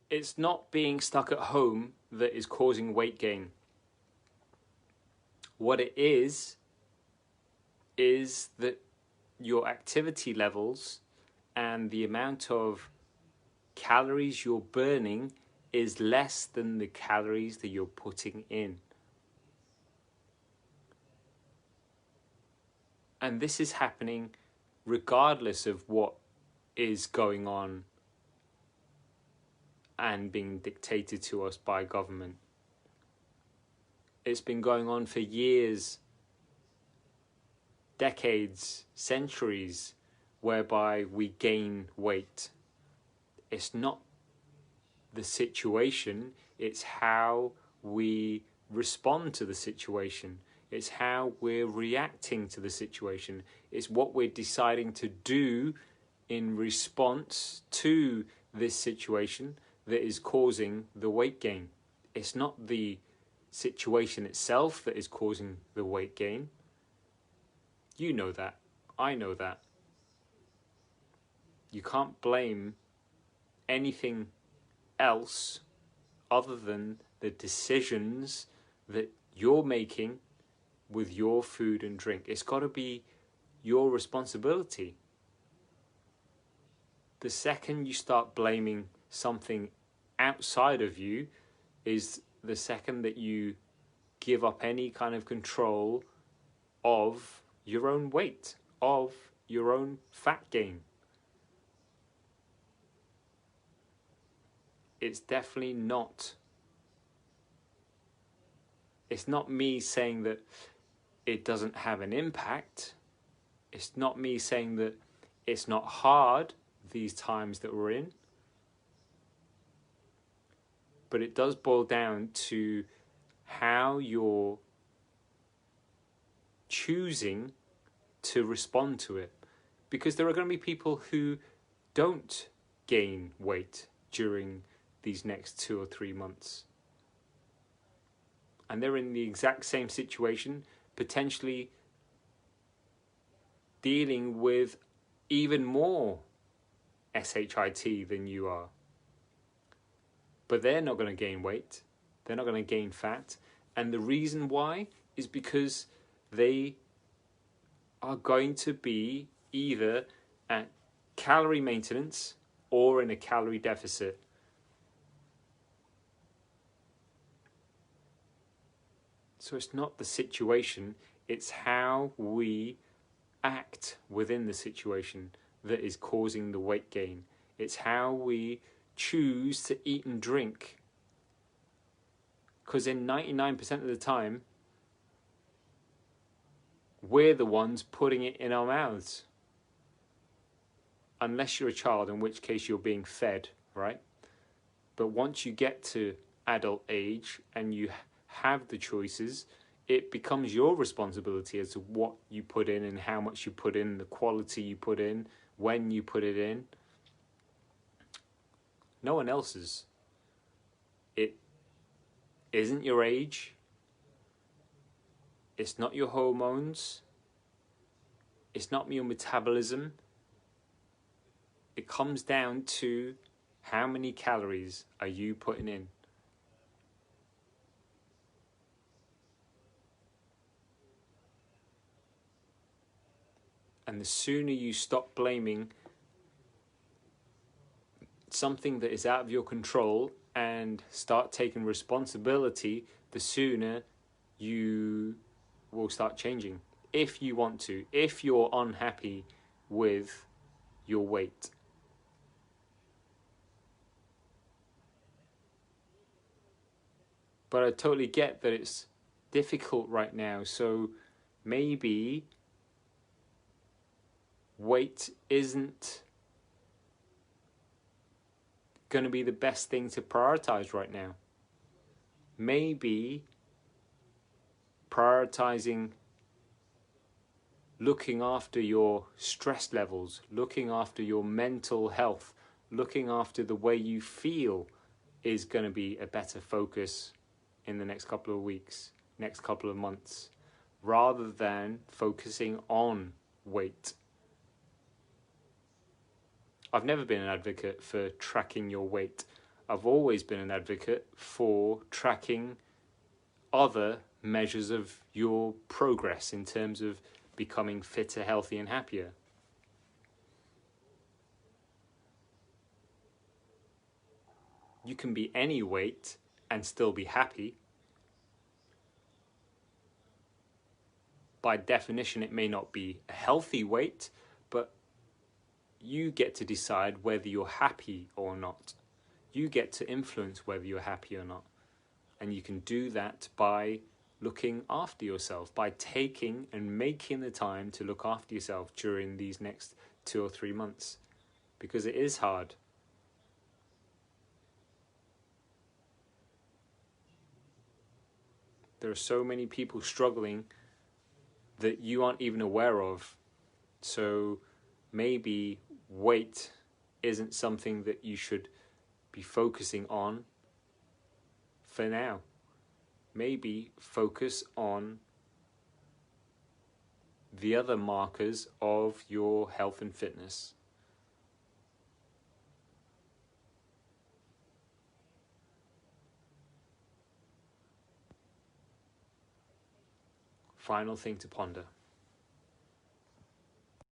it's not being stuck at home that is causing weight gain. What it is that your activity levels and the amount of calories you're burning is less than the calories that you're putting in. And this is happening regardless of what is going on and being dictated to us by government. It's been going on for years, decades, centuries, whereby we gain weight. It's not the situation, it's how we respond to the situation. It's how we're reacting to the situation. It's what we're deciding to do in response to this situation that is causing the weight gain. It's not the situation itself that is causing the weight gain. You know that. I know that. You can't blame anything else other than the decisions that you're making with your food and drink. It's got to be your responsibility. The second you start blaming something outside of you is the second that you give up any kind of control of your own weight, of your own fat gain. It's definitely not. It's not me saying that it doesn't have an impact. It's not me saying that it's not hard these times that we're in. But it does boil down to how you're choosing to respond to it. Because there are going to be people who don't gain weight during these next 2 or 3 months. And they're in the exact same situation, potentially dealing with even more SHIT than you are. But they're not going to gain weight. They're not going to gain fat. And the reason why is because they are going to be either at calorie maintenance or in a calorie deficit. So it's not the situation, it's how we act within the situation that is causing the weight gain. It's how we choose to eat and drink. Because in 99% of the time, we're the ones putting it in our mouths. Unless you're a child, in which case you're being fed, right? But once you get to adult age and you have the choices, it becomes your responsibility as to what you put in and how much you put in, the quality you put in, when you put it in. No one else's. It isn't your age. It's not your hormones. It's not your metabolism. It comes down to how many calories are you putting in. And the sooner you stop blaming something that is out of your control and start taking responsibility, the sooner you will start changing. If you want to, if you're unhappy with your weight. But I totally get that it's difficult right now, so maybe weight isn't going to be the best thing to prioritize right now. Maybe prioritizing looking after your stress levels, looking after your mental health, looking after the way you feel is going to be a better focus in the next couple of weeks, next couple of months, rather than focusing on weight. I've never been an advocate for tracking your weight. I've always been an advocate for tracking other measures of your progress in terms of becoming fitter, healthy and happier. You can be any weight and still be happy. By definition, it may not be a healthy weight, but you get to decide whether you're happy or not. You get to influence whether you're happy or not. And you can do that by looking after yourself, by taking and making the time to look after yourself during these next 2 or 3 months. Because it is hard. There are so many people struggling that you aren't even aware of. So maybe weight isn't something that you should be focusing on for now. Maybe focus on the other markers of your health and fitness. Final thing to ponder.